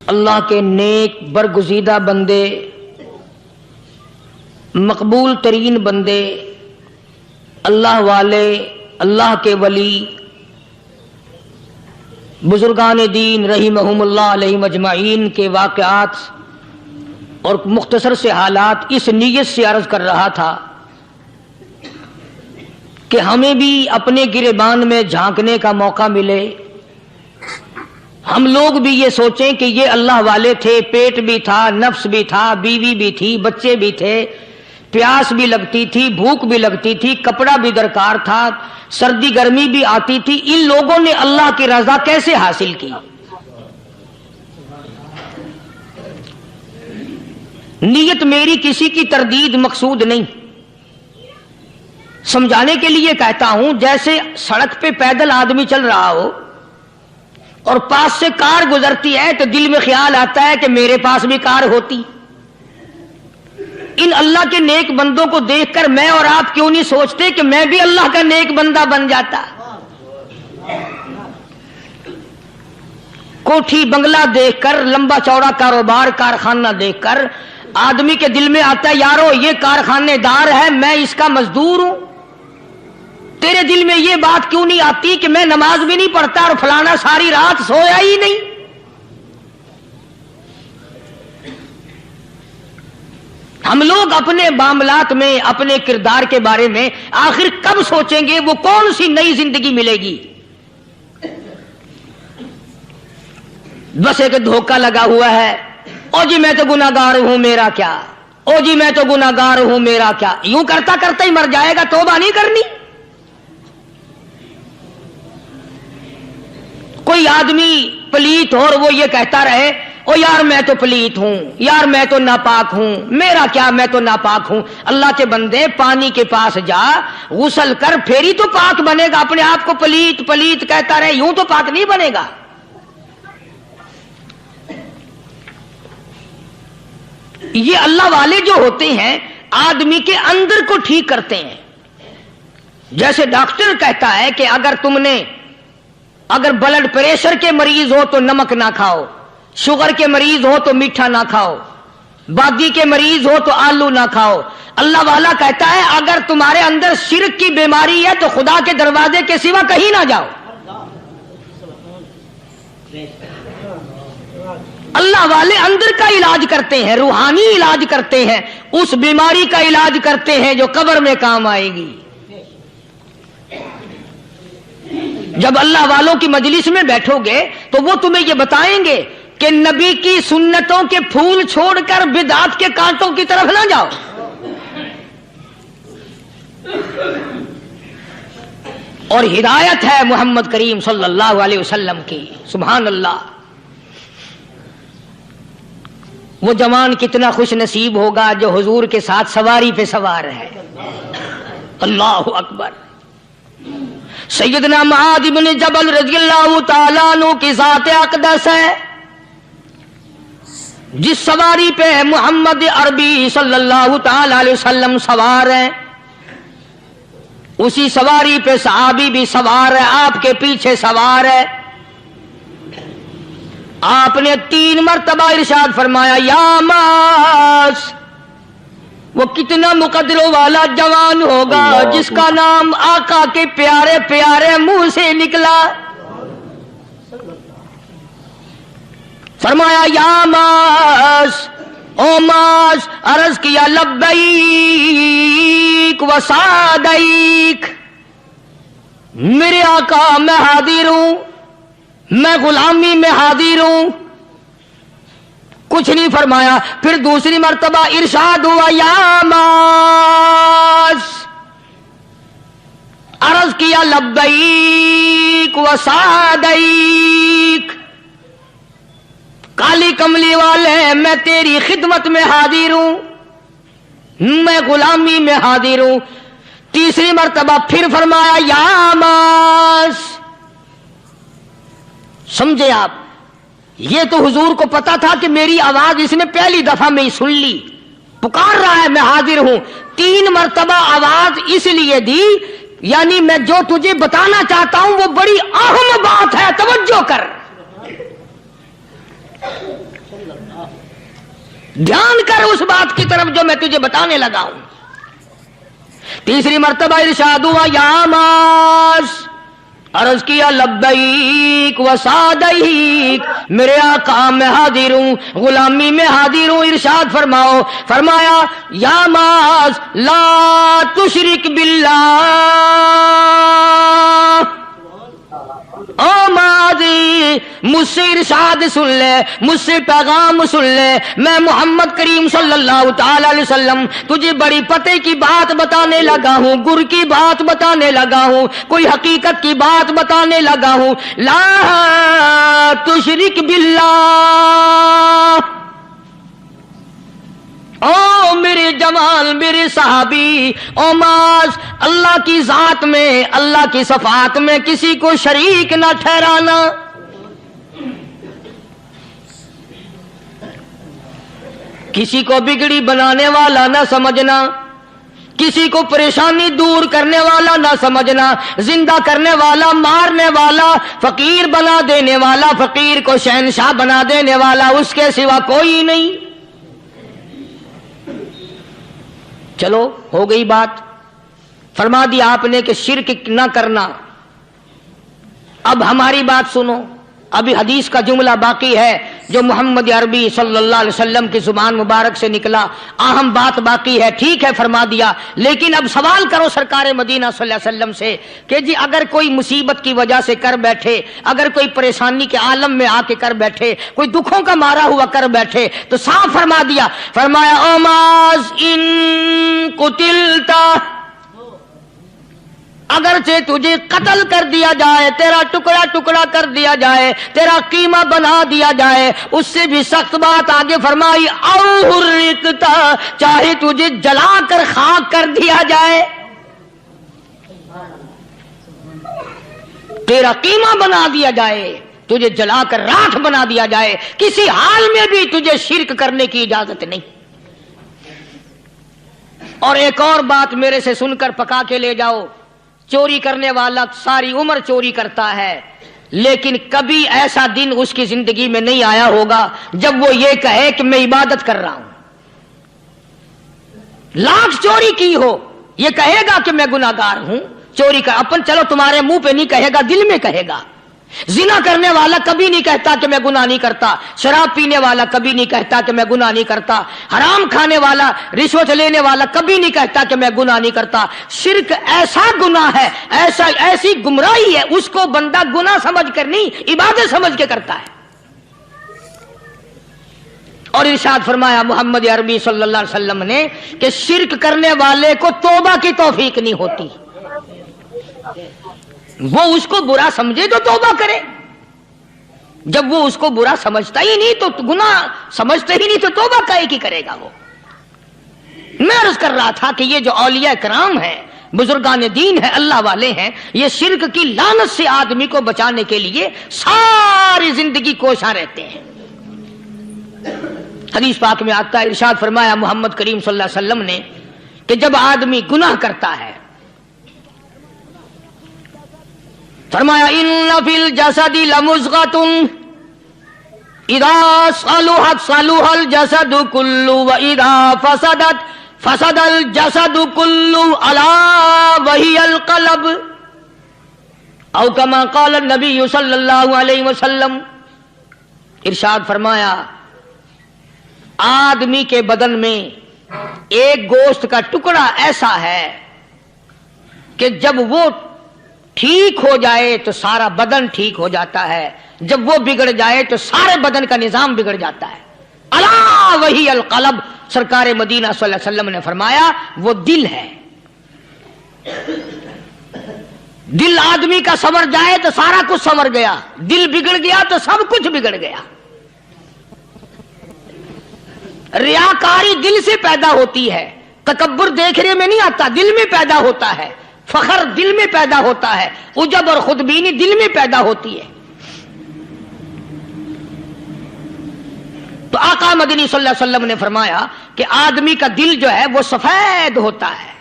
اللہ کے نیک برگزیدہ بندے، مقبول ترین بندے، اللہ والے، اللہ کے ولی، بزرگان دین رحمہم اللہ علیہم اجمعین کے واقعات اور مختصر سے حالات اس نیت سے عرض کر رہا تھا کہ ہمیں بھی اپنے گریبان میں جھانکنے کا موقع ملے، ہم لوگ بھی یہ سوچیں کہ یہ اللہ والے تھے، پیٹ بھی تھا، نفس بھی تھا، بیوی بھی تھی، بچے بھی تھے، پیاس بھی لگتی تھی، بھوک بھی لگتی تھی، کپڑا بھی درکار تھا، سردی گرمی بھی آتی تھی، ان لوگوں نے اللہ کی رضا کیسے حاصل کی؟ نیت میری کسی کی تردید مقصود نہیں، سمجھانے کے لیے کہتا ہوں جیسے سڑک پہ پیدل آدمی چل رہا ہو اور پاس سے کار گزرتی ہے تو دل میں خیال آتا ہے کہ میرے پاس بھی کار ہوتی۔ ان اللہ کے نیک بندوں کو دیکھ کر میں اور آپ کیوں نہیں سوچتے کہ میں بھی اللہ کا نیک بندہ بن جاتا؟ کوٹھی بنگلہ دیکھ کر، لمبا چوڑا کاروبار کارخانہ دیکھ کر آدمی کے دل میں آتا ہے یارو یہ کارخانے دار ہے، میں اس کا مزدور ہوں۔ تیرے دل میں یہ بات کیوں نہیں آتی کہ میں نماز بھی نہیں پڑھتا اور فلانا ساری رات سویا ہی نہیں؟ ہم لوگ اپنے معاملات میں، اپنے کردار کے بارے میں آخر کب سوچیں گے؟ وہ کون سی نئی زندگی ملے گی؟ بس ایک دھوکہ لگا ہوا ہے، او جی میں تو گناہگار ہوں میرا کیا، او جی میں تو گناہگار ہوں میرا کیا، یوں کرتا کرتا ہی مر جائے گا، توبہ نہیں کرنی۔ کوئی آدمی پلیت ہو اور وہ یہ کہتا رہے او یار میں تو پلیت ہوں، یار میں تو ناپاک ہوں، میرا کیا میں تو ناپاک ہوں۔ اللہ کے بندے پانی کے پاس جا، غسل کر، پھر ہی تو پاک بنے گا۔ اپنے آپ کو پلیت پلیت کہتا رہے یوں تو پاک نہیں بنے گا۔ یہ اللہ والے جو ہوتے ہیں آدمی کے اندر کو ٹھیک کرتے ہیں۔ جیسے ڈاکٹر کہتا ہے کہ اگر بلڈ پریشر کے مریض ہو تو نمک نہ کھاؤ، شوگر کے مریض ہو تو میٹھا نہ کھاؤ، بادی کے مریض ہو تو آلو نہ کھاؤ۔ اللہ والا کہتا ہے اگر تمہارے اندر شرک کی بیماری ہے تو خدا کے دروازے کے سوا کہیں نہ جاؤ۔ اللہ والے اندر کا علاج کرتے ہیں، روحانی علاج کرتے ہیں، اس بیماری کا علاج کرتے ہیں جو قبر میں کام آئے گی۔ جب اللہ والوں کی مجلس میں بیٹھو گے تو وہ تمہیں یہ بتائیں گے کہ نبی کی سنتوں کے پھول چھوڑ کر بدعت کے کانٹوں کی طرف نہ جاؤ۔ اور ہدایت ہے محمد کریم صلی اللہ علیہ وسلم کی، سبحان اللہ۔ وہ جوان کتنا خوش نصیب ہوگا جو حضور کے ساتھ سواری پہ سوار ہے۔ اللہ اکبر۔ سیدنا معاذ بن جبل رضی اللہ تعالیٰ عنہ کی ذات اقدس ہے، جس سواری پہ محمد عربی صلی اللہ تعالیٰ علیہ وسلم سوار ہیں، اسی سواری پہ صحابی بھی سوار ہے، آپ کے پیچھے سوار ہے۔ آپ نے 3 مرتبہ ارشاد فرمایا یا معاذ۔ وہ کتنا مقدروں والا جوان ہوگا جس کا نام آقا کے پیارے پیارے منہ سے نکلا۔ فرمایا یا معاذ، او معاذ، عرض کیا لبیک و سعدیک، میرے آقا میں حاضر ہوں، میں غلامی میں حاضر ہوں۔ کچھ نہیں فرمایا۔ پھر دوسری مرتبہ ارشاد ہوا یا معاذ، عرض کیا لبیک و سعدیک، کالی کملی والے میں تیری خدمت میں حاضر ہوں، میں غلامی میں حاضر ہوں۔ تیسری مرتبہ پھر فرمایا یا معاذ۔ سمجھے آپ؟ یہ تو حضور کو پتا تھا کہ میری آواز اس نے پہلی دفعہ میں ہی سن لی، پکار رہا ہے میں حاضر ہوں۔ 3 مرتبہ آواز اس لیے دی، یعنی میں جو تجھے بتانا چاہتا ہوں وہ بڑی اہم بات ہے، توجہ کر۔ ध्यान कर उस बात की तरफ जो मैं तुझे बताने लगा हूं। तीसरी मर्तबा इरशाद हुआ, या मास, अर्ज किया लब्बैक व सादैक, मेरे आका मैं हाजिर हूं, गुलामी में हाजिर हूं। इरशाद फरमाओ, फरमाया या मास ला तुशरिक बिल्लाह। ओ माजी, मुझसे इरशाद सुन ले, मुझसे पैगाम सुन ले, मैं मोहम्मद करीम सल्लल्लाहु ताला अलैहि वसल्लम तुझे बड़ी पते की बात बताने लगा हूं, गुर की बात बताने लगा हूं, कोई हकीकत की बात बताने लगा हूं। ला तुशरिक बिल्लाह। ओ मेरे जमाल, मेरे सहाबी, ओ मास, अल्लाह की जात में, अल्लाह की सफात में किसी को शरीक ना ठहराना। किसी को बिगड़ी बनाने वाला ना समझना, किसी को परेशानी दूर करने वाला ना समझना, जिंदा करने वाला, मारने वाला, फकीर बना देने वाला, फकीर को शहनशाह बना देने वाला, उसके सिवा कोई नहीं। चलो हो गई बात, फरमा दिया आपने कि शिरक न करना। अब हमारी बात सुनो, अभी हदीस का जुमला बाकी है जो मोहम्मद अरबी सल्लल्लाहु अलैहि वसल्लम की जुबान मुबारक से निकला, अहम बात बाकी है। ठीक है, फरमा दिया, लेकिन अब सवाल करो सरकार मदीना सल्लल्लाहु अलैहि वसल्लम से कि जी अगर कोई मुसीबत की वजह से कर बैठे, अगर कोई परेशानी के आलम में आके कर बैठे, कोई दुखों का मारा हुआ कर बैठे, तो साफ फरमा दिया, फरमाया ओ माज इन कुतिलता, अगरचे तुझे कत्ल कर दिया जाए, तेरा टुकड़ा टुकड़ा कर दिया जाए, तेरा कीमा बना दिया जाए, उससे भी सख्त बात आगे फरमाई, औ हुर्रिकता, चाहे तुझे जलाकर खाक कर दिया जाए, तेरा कीमा बना दिया जाए, तुझे जलाकर राख बना दिया जाए, किसी हाल में भी तुझे शिरक करने की इजाजत नहीं। और एक और बात मेरे से सुनकर पका के ले जाओ, चोरी करने वाला सारी उम्र चोरी करता है, लेकिन कभी ऐसा दिन उसकी जिंदगी में नहीं आया होगा जब वो ये कहे कि मैं इबादत कर रहा हूं। लाख चोरी की हो, ये कहेगा कि मैं गुनाहगार हूं, चोरी कर, अपन चलो तुम्हारे मुंह पे नहीं कहेगा, दिल में कहेगा। जिना करने वाला कभी नहीं कहता कि मैं गुनाह नहीं करता, शराब पीने वाला कभी नहीं कहता कि मैं गुनाह नहीं करता, हराम खाने वाला, रिश्वत लेने वाला कभी नहीं कहता कि मैं गुनाह नहीं करता। शिर्क ऐसा गुनाह है, ऐसी गुमराही है, उसको बंदा गुनाह समझ कर नहीं, इबादत समझ के करता है। और इरशाद फरमाया मोहम्मद अरबी सल्लल्लाहु अलैहि वसल्लम ने कि शिर्क करने वाले को तौबा की तौफीक नहीं होती। वो उसको बुरा समझे तो तौबा करे, जब वो उसको बुरा समझता ही नहीं तो गुनाह समझते ही नहीं तो तौबा काहे की करेगा वो। मैं अर्ज कर रहा था कि ये जो औलिया कराम है, बुजुर्गान दीन है, अल्लाह वाले हैं, ये शिर्क की लानत से आदमी को बचाने के लिए सारी जिंदगी कोशा रहते हैं। हदीस पाक में आता है, इरशाद फरमाया मोहम्मद करीम सल्लल्लाहु अलैहि वसल्लम ने कि जब आदमी गुनाह करता है, फरमाया इन्ना फिल जसदी लमुज़ग़तुन इदा सलुहत सलुहल जसदु कुल्लु व इदा फसदत फसदल जसदु कुल्लु अला वहियल क़ल्ब औ कमा क़ाल नबी सल्लल्लाहु अलैहि वसल्लम। इरशाद फरमाया आदमी के बदन में एक गोश्त का टुकड़ा ऐसा है कि जब वो ठीक हो जाए तो सारा बदन ठीक हो जाता है, जब वो बिगड़ जाए तो सारे बदन का निजाम बिगड़ जाता है। अला वही अल क़ल्ब, सरकार मदीना सल्लल्लाहु अलैहि वसल्लम ने फरमाया वो दिल है। दिल आदमी का संवर जाए तो सारा कुछ संवर गया, दिल बिगड़ गया तो सब कुछ बिगड़ गया। रियाकारी दिल से पैदा होती है, तकब्बुर देखने में नहीं आता, दिल में पैदा होता है, फखर दिल में पैदा होता है, उजब और खुदबीनी दिल में पैदा होती है। तो आका मदनी सल्लल्लाहु अलैहि वसल्लम ने फरमाया कि आदमी का दिल जो है वो सफेद होता है,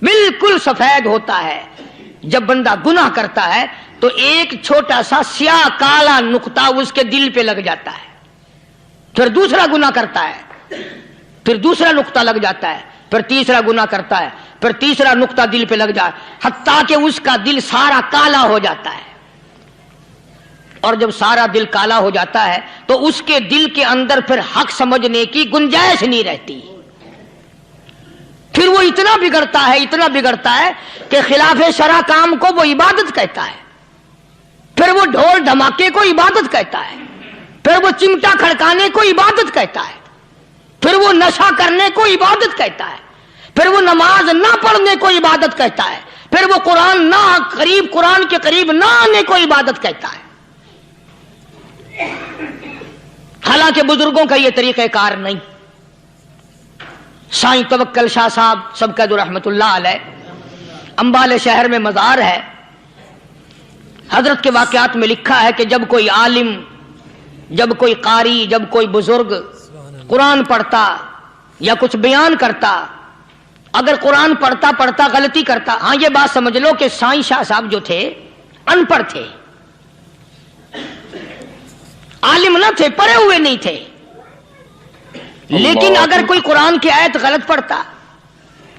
बिल्कुल सफेद होता है। जब बंदा गुनाह करता है तो एक छोटा सा स्याह काला नुक्ता उसके दिल पे लग जाता है। پھر دوسرا گناہ کرتا ہے، پھر دوسرا نقطہ لگ جاتا ہے، پھر تیسرا گناہ کرتا ہے، پھر تیسرا نقطہ دل پہ لگ جائے، حتیٰ کہ اس کا دل سارا کالا ہو جاتا ہے۔ اور جب سارا دل کالا ہو جاتا ہے تو اس کے دل کے اندر پھر حق سمجھنے کی گنجائش نہیں رہتی، پھر وہ اتنا بگڑتا ہے کہ خلاف شرع کام کو وہ عبادت کہتا ہے، پھر وہ ڈھول دھماکے کو عبادت کہتا ہے، پھر وہ چمٹا کھڑکانے کو عبادت کہتا ہے، پھر وہ نشہ کرنے کو عبادت کہتا ہے، پھر وہ نماز نہ پڑھنے کو عبادت کہتا ہے، پھر وہ قرآن کے قریب نہ آنے کو عبادت کہتا ہے۔ حالانکہ بزرگوں کا یہ طریقہ کار نہیں۔ سائیں توکل شاہ صاحب سب کا رحمت اللہ علیہ، امبالے شہر میں مزار ہے، حضرت کے واقعات میں لکھا ہے کہ جب کوئی عالم، جب کوئی قاری، جب کوئی بزرگ قرآن پڑھتا یا کچھ بیان کرتا، اگر قرآن پڑھتا غلطی کرتا، ہاں یہ بات سمجھ لو کہ سائیں شاہ صاحب جو تھے ان پڑھ تھے، عالم نہ تھے، پڑھے ہوئے نہیں تھے، لیکن اگر کوئی قرآن کی آیت غلط پڑھتا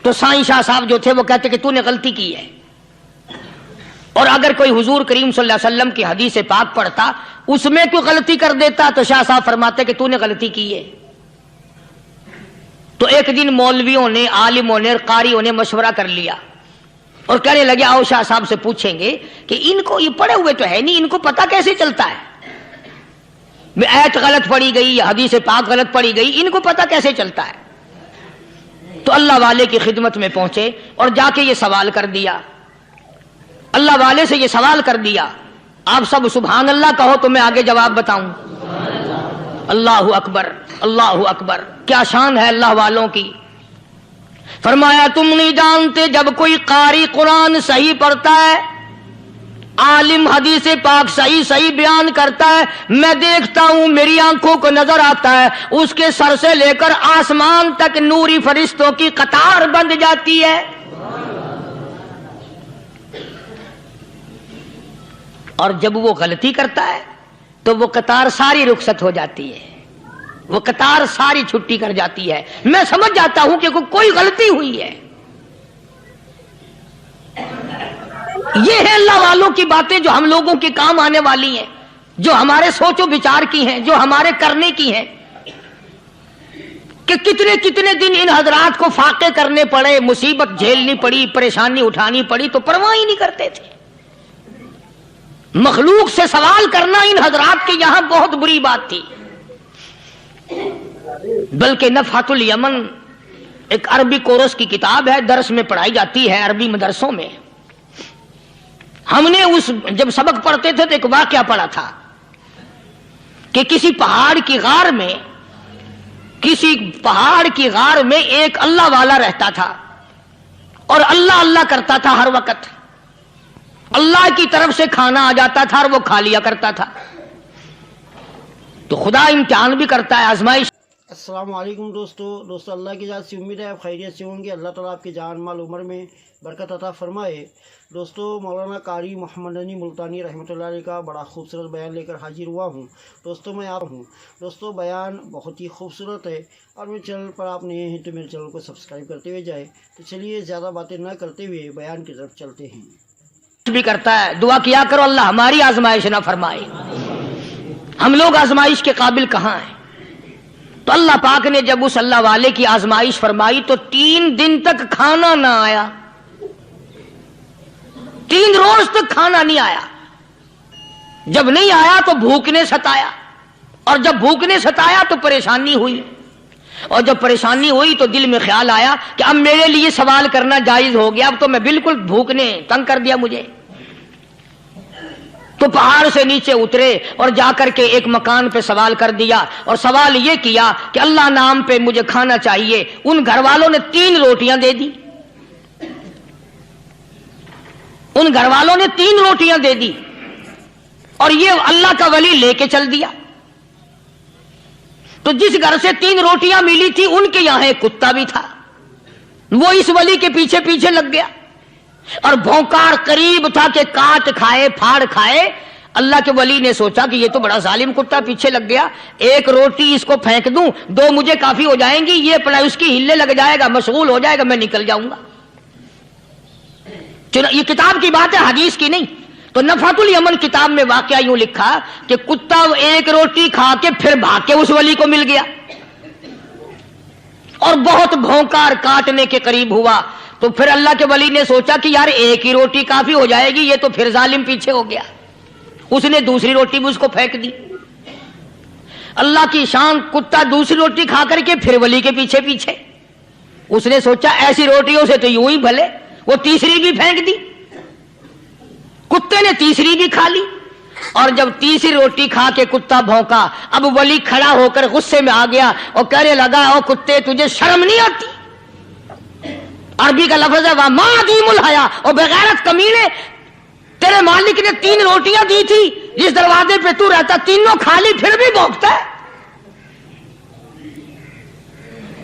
تو سائیں شاہ صاحب جو تھے وہ کہتے کہ تو نے غلطی کی ہے، اور اگر کوئی حضور کریم صلی اللہ علیہ وسلم کی حدیث پاک پڑھتا اس میں کوئی غلطی کر دیتا تو شاہ صاحب فرماتے کہ تو نے غلطی کی ہے۔ تو ایک دن مولویوں نے، عالموں نے، قاریوں نے مشورہ کر لیا اور کہنے لگے آؤ شاہ صاحب سے پوچھیں گے کہ ان کو، یہ پڑھے ہوئے تو ہے نہیں، ان کو پتہ کیسے چلتا ہے آیت غلط پڑھی گئی یا حدیث پاک غلط پڑھی گئی، ان کو پتہ کیسے چلتا ہے؟ تو اللہ والے کی خدمت میں پہنچے اور جا کے یہ سوال کر دیا، اللہ والے سے یہ سوال کر دیا۔ آپ سب سبحان اللہ کہو تو میں آگے جواب بتاؤں۔ اللہ اکبر، اللہ اکبر، کیا شان ہے اللہ والوں کی۔ فرمایا تم نہیں جانتے جب کوئی قاری قرآن صحیح پڑھتا ہے، عالم حدیث پاک صحیح بیان کرتا ہے، میں دیکھتا ہوں، میری آنکھوں کو نظر آتا ہے، اس کے سر سے لے کر آسمان تک نوری فرشتوں کی قطار بند جاتی ہے، اور جب وہ غلطی کرتا ہے تو وہ قطار ساری رخصت ہو جاتی ہے، وہ قطار ساری چھٹی کر جاتی ہے، میں سمجھ جاتا ہوں کہ کوئی غلطی ہوئی ہے۔ یہ ہے اللہ والوں کی باتیں جو ہم لوگوں کے کام آنے والی ہیں، جو ہمارے سوچ و بچار کی ہیں، جو ہمارے کرنے کی ہیں، کہ کتنے دن ان حضرات کو فاقے کرنے پڑے، مصیبت جھیلنی پڑی، پریشانی اٹھانی پڑی تو پرواہ ہی نہیں کرتے تھے۔ مخلوق سے سوال کرنا ان حضرات کے یہاں بہت بری بات تھی، بلکہ نفحۃ الیمن ایک عربی کورس کی کتاب ہے، درس میں پڑھائی جاتی ہے عربی مدرسوں میں۔ ہم نے جب سبق پڑھتے تھے تو ایک واقعہ پڑھا تھا کہ کسی پہاڑ کی غار میں ایک اللہ والا رہتا تھا اور اللہ اللہ کرتا تھا، ہر وقت اللہ کی طرف سے کھانا آ جاتا تھا اور وہ کھا لیا کرتا تھا۔ تو خدا امتحان بھی کرتا ہے، آزمائش۔ السلام علیکم دوستو اللہ کی ذات سے امید ہے آپ خیریت سے ہوں گے۔ اللہ تعالیٰ آپ کی جان مال عمر میں برکت عطا فرمائے۔ دوستو مولانا قاری محمد نعیم ملتانی رحمۃ اللہ علیہ کا بڑا خوبصورت بیان لے کر حاضر ہوا ہوں۔ دوستو بیان بہت ہی خوبصورت ہے، اور میرے چینل پر آپ نئے ہیں تو میرے چینل کو سبسکرائب کرتے ہوئے جائے۔ تو چلیے زیادہ باتیں نہ کرتے ہوئے بیان کی طرف چلتے ہیں۔ بھی کرتا ہے، دعا کیا کرو اللہ ہماری آزمائش نہ فرمائے، ہم لوگ آزمائش کے قابل کہاں ہیں۔ تو اللہ پاک نے جب اس اللہ والے کی آزمائش فرمائی تو 3 دن تک کھانا نہ آیا، 3 روز تک کھانا نہیں آیا۔ جب نہیں آیا تو بھوک نے ستایا، اور جب بھوک نے ستایا تو پریشانی ہوئی، اور جب پریشانی ہوئی تو دل میں خیال آیا کہ اب میرے لیے سوال کرنا جائز ہو گیا، اب تو میں بالکل بھوک نے تنگ کر دیا مجھے۔ تو پہاڑ سے نیچے اترے اور جا کر کے ایک مکان پہ سوال کر دیا، اور سوال یہ کیا کہ اللہ نام پہ مجھے کھانا چاہیے۔ ان گھر والوں نے 3 روٹیاں دے دی، ان گھر والوں نے 3 روٹیاں دے دی، اور یہ اللہ کا ولی لے کے چل دیا۔ تو جس گھر سے 3 روٹیاں ملی تھی ان کے یہاں ایک کتا بھی تھا، وہ اس ولی کے پیچھے پیچھے لگ گیا، اور بھونکار قریب تھا کہ کاٹ کھائے، پھاڑ کھائے، اللہ کے ولی نے سوچا کہ یہ تو بڑا ظالم کتا پیچھے لگ گیا، ایک روٹی اس کو پھینک دوں، 2 مجھے کافی ہو جائیں گی، یہ اپنا اس کی ہلے لگ جائے گا، مشغول ہو جائے گا، میں نکل جاؤں گا۔ یہ کتاب کی بات ہے، حدیث کی نہیں۔ تو نفحۃ الیمن کتاب میں واقعہ یوں لکھا کہ کتا ایک روٹی کھا کے پھر بھاگ کے اس ولی کو مل گیا اور بہت بھونکا اور کاٹنے کے قریب ہوا۔ تو پھر اللہ کے ولی نے سوچا کہ یار ایک ہی روٹی کافی ہو جائے گی، یہ تو پھر ظالم پیچھے ہو گیا۔ اس نے دوسری روٹی بھی اس کو پھینک دی۔ اللہ کی شان، کتا دوسری روٹی کھا کر کے پھر ولی کے پیچھے پیچھے۔ اس نے سوچا ایسی روٹیوں سے تو یوں ہی بھلے، وہ تیسری بھی پھینک دی۔ کتے نے تیسری بھی کھا لی، اور جب تیسری روٹی کھا کے کتا بھونکا، اب ولی کھڑا ہو کر غصے میں آ گیا اور کہنے لگا او کتے تجھے شرم نہیں آتی؟ عربی کا لفظ ہے وَمَا عَدِيمُ الْحَيَا، اور بغیرت کمینے، تیرے مالک نے 3 روٹیاں دی تھی، جس دروازے پہ تو رہتا تینوں کھا لی، پھر بھی بھونکتا ہے۔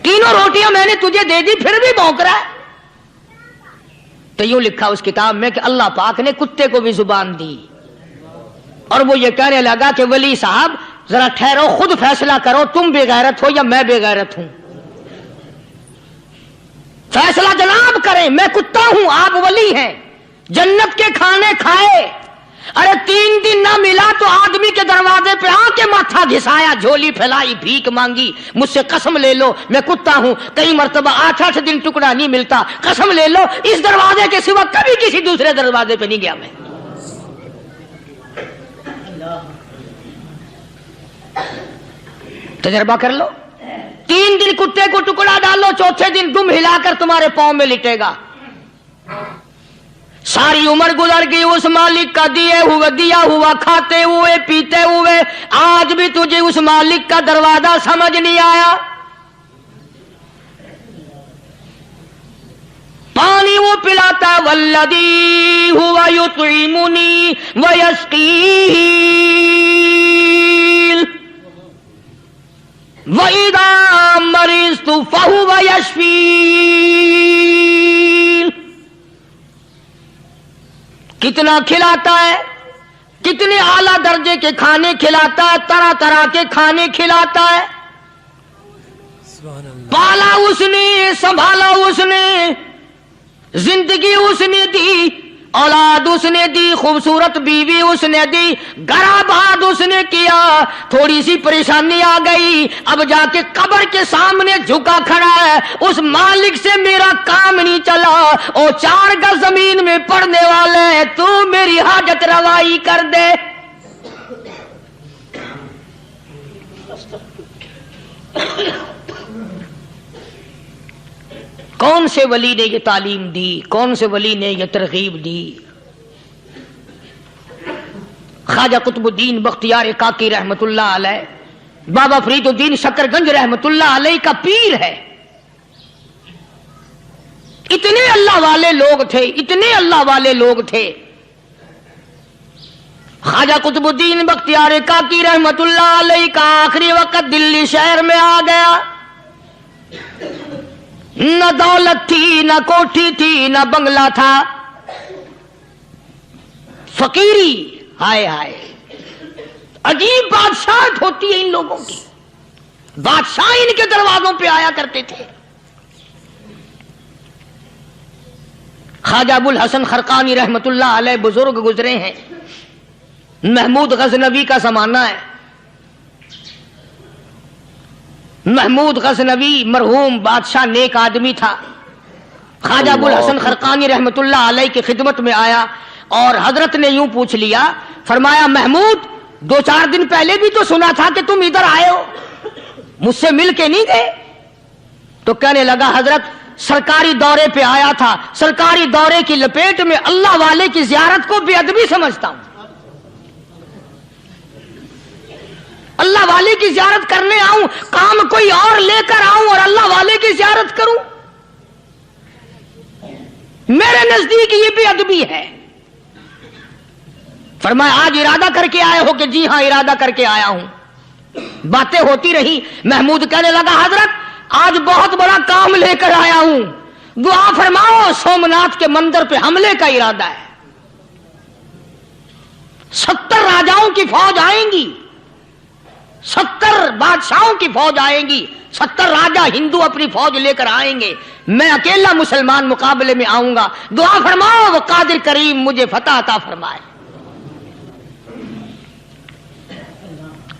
3 روٹیاں میں نے تجھے دے دی، پھر بھی بھونک رہا ہے۔ تو یوں لکھا اس کتاب میں کہ اللہ پاک نے کتے کو بھی زبان دی، اور وہ یہ کہنے لگا کہ ولی صاحب ذرا ٹھہرو، خود فیصلہ کرو، تم بے غیرت ہو یا میں بے غیرت ہوں؟ فیصلہ جناب کریں، میں کتا ہوں، آپ ولی ہیں، جنت کے کھانے کھائے، ارے 3 دن نہ ملا تو آدمی کے دروازے پہ آ کے ماتھا گھسایا، جھولی پھیلائی، بھیک مانگی، مجھ سے قسم لے لو میں کتا ہوں، کئی مرتبہ 8 دن ٹکڑا نہیں ملتا، قسم لے لو اس دروازے کے سوا کبھی کسی دوسرے دروازے پہ نہیں گیا میں۔ تجربہ کر لو، 3 دن کتے کو ٹکڑا ڈالو، چوتھے دن دم ہلا کر تمہارے پاؤں میں لٹے گا۔ ساری عمر گزر گئی اس مالک کا دیا ہوا کھاتے ہوئے پیتے ہوئے، آج بھی تجھے اس مالک کا دروازہ سمجھ نہیں آیا۔ پانی وہ پلاتا والذی ہوا یطعمنی ویسقین وَإِذَا مَرِضْتُ فَهُوَ يَشْفِينِ، کتنا کھلاتا ہے، کتنے اعلیٰ درجے کے کھانے کھلاتا ہے، طرح طرح کے کھانے کھلاتا ہے، پالا اس نے، سنبھالا اس نے، زندگی اس نے دی، اولاد اس نے دی، خوبصورت بیوی اس نے دی، گھر آباد اس نے کیا، تھوڑی سی پریشانی آ گئی، اب جا کے قبر کے سامنے جھکا کھڑا ہے، اس مالک سے میرا کام نہیں چلا، او 4 گز زمین میں پڑنے والے، تو میری حاجت روائی کر دے۔ کون سے ولی نے یہ تعلیم دی، کون سے ولی نے یہ ترغیب دی؟ خواجہ قطب الدین بختیار کاکی رحمت اللہ علیہ، بابا فرید الدین شکر گنج رحمت اللہ علیہ کا پیر ہے۔ اتنے اللہ والے لوگ تھے، اتنے اللہ والے لوگ تھے۔ خواجہ قطب الدین بختیار کاکی رحمت اللہ علیہ کا آخری وقت دلی شہر میں آ گیا، نہ دولت تھی، نہ کوٹھی تھی، نہ بنگلہ تھا، فقیری، ہائے ہائے، عجیب بادشاہت ہوتی ہے ان لوگوں کی، بادشاہ ان کے دروازوں پہ آیا کرتے تھے۔ خواجہ ابو الحسن خرقانی رحمت اللہ علیہ بزرگ گزرے ہیں، محمود غزنوی کا زمانہ ہے۔ محمود غزنوی مرحوم بادشاہ نیک آدمی تھا۔ خواجہ ابو الحسن خرقانی رحمت اللہ علیہ کی خدمت میں آیا اور حضرت نے یوں پوچھ لیا، فرمایا محمود 2-4 دن پہلے بھی تو سنا تھا کہ تم ادھر آئے ہو، مجھ سے مل کے نہیں گئے؟ تو کہنے لگا حضرت سرکاری دورے پہ آیا تھا، سرکاری دورے کی لپیٹ میں اللہ والے کی زیارت کو بے ادبی سمجھتا ہوں، اللہ والے کی زیارت کرنے آؤں، کام کوئی اور لے کر آؤں اور اللہ والے کی زیارت کروں؟ میرے نزدیک یہ بے ادبی ہے۔ فرمایا آج ارادہ کر کے آئے ہو؟ کہ جی ہاں ارادہ کر کے آیا ہوں۔ باتیں ہوتی رہی، محمود کہنے لگا حضرت آج بہت بڑا کام لے کر آیا ہوں، دعا فرماؤ، سومناتھ کے مندر پہ حملے کا ارادہ ہے۔ 70 राजाओं की फौज आएंगी, 70 बादशाहों की फौज आएंगी, 70 राजा हिंदू अपनी फौज लेकर आएंगे, मैं अकेला मुसलमान मुकाबले में आऊंगा। दुआ फरमाओ वो कादिर करीम मुझे फतह अता फरमाए।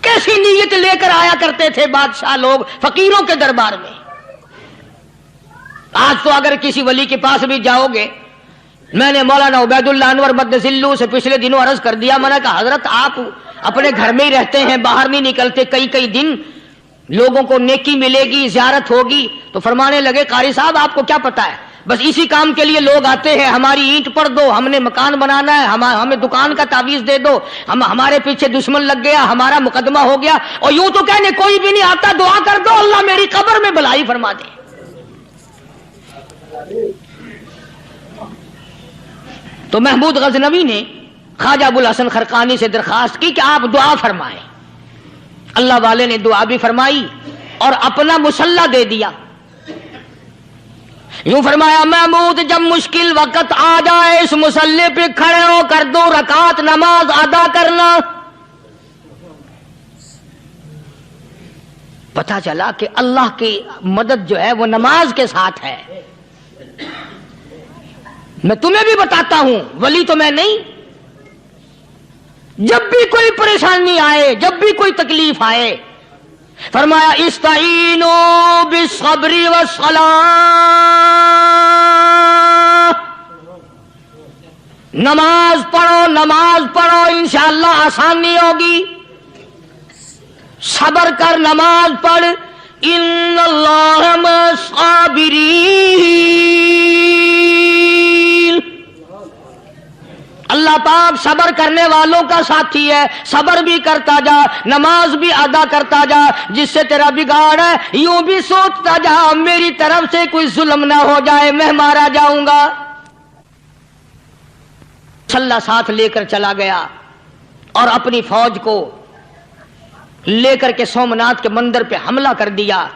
कैसी नीयत लेकर आया करते थे बादशाह लोग फकीरों के दरबार में। आज तो अगर किसी वली के पास भी जाओगे, मैंने मौलाना उबैदुल्लाह अनवर मद्दसिल्लू से पिछले दिनों अर्ज कर दिया, मैंने कहा हजरत आप अपने घर में ही रहते हैं, बाहर नहीं निकलते, कई कई दिन लोगों को नेकी मिलेगी, ज़ियारत होगी, तो फरमाने लगे कारी साहब आपको क्या पता है, बस इसी काम के लिए लोग आते हैं, हमारी ईंट पड़ दो, हमने मकान बनाना है, हमें दुकान का तावीज दे दो, हमारे पीछे दुश्मन लग गया, हमारा मुकदमा हो गया, और यूं तो कहने कोई भी नहीं आता, दुआ कर दो अल्लाह मेरी कब्र में भलाई फरमा दे। तो महमूद गजनवी ने ख्वाजा अबुल हसन खरकानी से दरखास्त की कि आप दुआ फरमाएं। अल्लाह वाले ने दुआ भी फरमाई और अपना मुसल्ला दे दिया। यूं फरमाया महमूद जब मुश्किल वक्त आ जाए इस मुसल्ले पे खड़े होकर 2 रकात नमाज अदा करना। पता चला कि अल्लाह की मदद जो है वो नमाज के साथ है। मैं तुम्हें भी बताता हूं, वली तो मैं नहीं, जब भी कोई परेशानी आए, जब भी कोई तकलीफ आए, फरमाया इस्ताईनो बिस्सब्री वस्सलाह, नमाज पढ़ो इंशाअल्लाह आसानी होगी। सब्र कर, नमाज पढ़, इन्नल्लाह मस्साबिरीन, अल्लाह पाक सब्र करने वालों का साथी है। सब्र भी करता जा, नमाज भी अदा करता जा, जिससे तेरा बिगाड़ है यूं भी सोचता जा मेरी तरफ से कोई जुल्म ना हो जाए, मैं मारा जाऊंगा। छल्ला साथ लेकर चला गया और अपनी फौज को लेकर के सोमनाथ के मंदिर पे हमला कर दिया।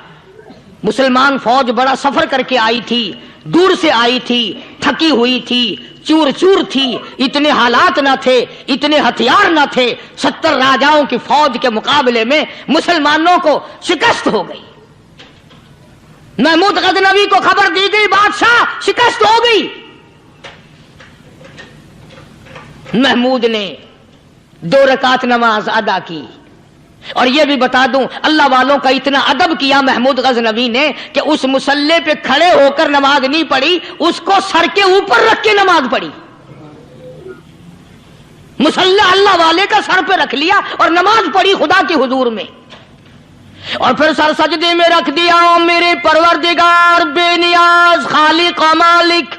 मुसलमान फौज बड़ा सफर करके आई थी, दूर से आई थी, थकी हुई थी, चूर चूर थी, इतने हालात ना थे, इतने हथियार ना थे। 70 राजाओं की फौज के मुकाबले में मुसलमानों को शिकस्त हो गई। महमूद गजनवी को खबर दी गई बादशाह शिकस्त हो गई। महमूद ने 2 रकात नमाज अदा की। और यह भी बता दूं, अल्लाह वालों का इतना अदब किया महमूद गजनवी ने कि उस मुसल्ले पे खड़े होकर नमाज नहीं पढ़ी, उसको सर के ऊपर रख के नमाज पढ़ी। मुसल्ला अल्लाह वाले का सर पे रख लिया और नमाज पढ़ी खुदा के हुजूर में, और फिर सर सजदे में रख दिया। ओ मेरे परवरदिगार बेनियाज खालिक मालिक,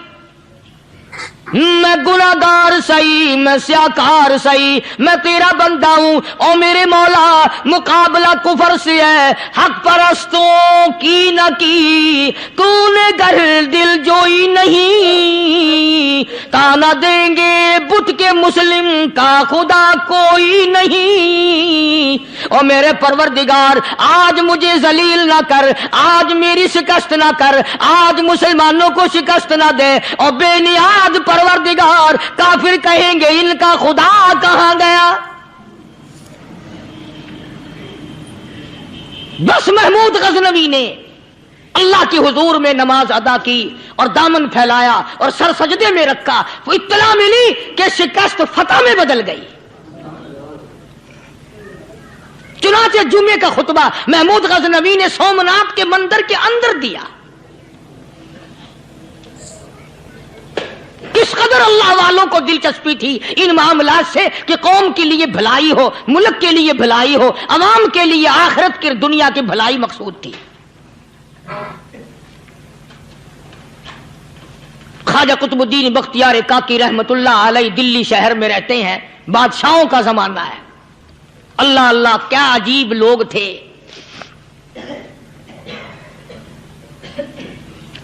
मैं गुनाहगार सही, मैं स्याकार सही, मैं तेरा बंदा हूं। ओ मेरे मौला मुकाबला कुफर से है, हक परस्तों की न की तूने घर दिल जोई नहीं, ताना देंगे बुत के मुस्लिम का खुदा कोई नहीं। ओ मेरे परवरदिगार आज मुझे जलील ना कर, आज मेरी शिकस्त ना कर, आज मुसलमानों को शिकस्त ना दे। और बेनियाज परवरदिगार काफिर कहेंगे इनका खुदा कहां गया। बस महमूद गजनवी ने अल्लाह के हुजूर में नमाज अदा की और दामन फैलाया और सर सजदे में रखा। वो इत्तला मिली कि शिकस्त फतह में बदल गई। चुनाचे जुमे का खुतबा महमूद गजनवी ने सोमनाथ के मंदिर के अंदर दिया। किस कदर अल्लाह वालों को दिलचस्पी थी इन मामलात से कि कौम के लिए भलाई हो, मुल्क के लिए भलाई हो, अवाम के लिए आखिरत की दुनिया की भलाई मकसूद थी। ख्वाजा कुतुबुद्दीन बख्तियार काकी रहमतुल्लाह अलैह दिल्ली शहर में रहते हैं। बादशाहों का जमाना है। अल्लाह अल्लाह क्या अजीब लोग थे।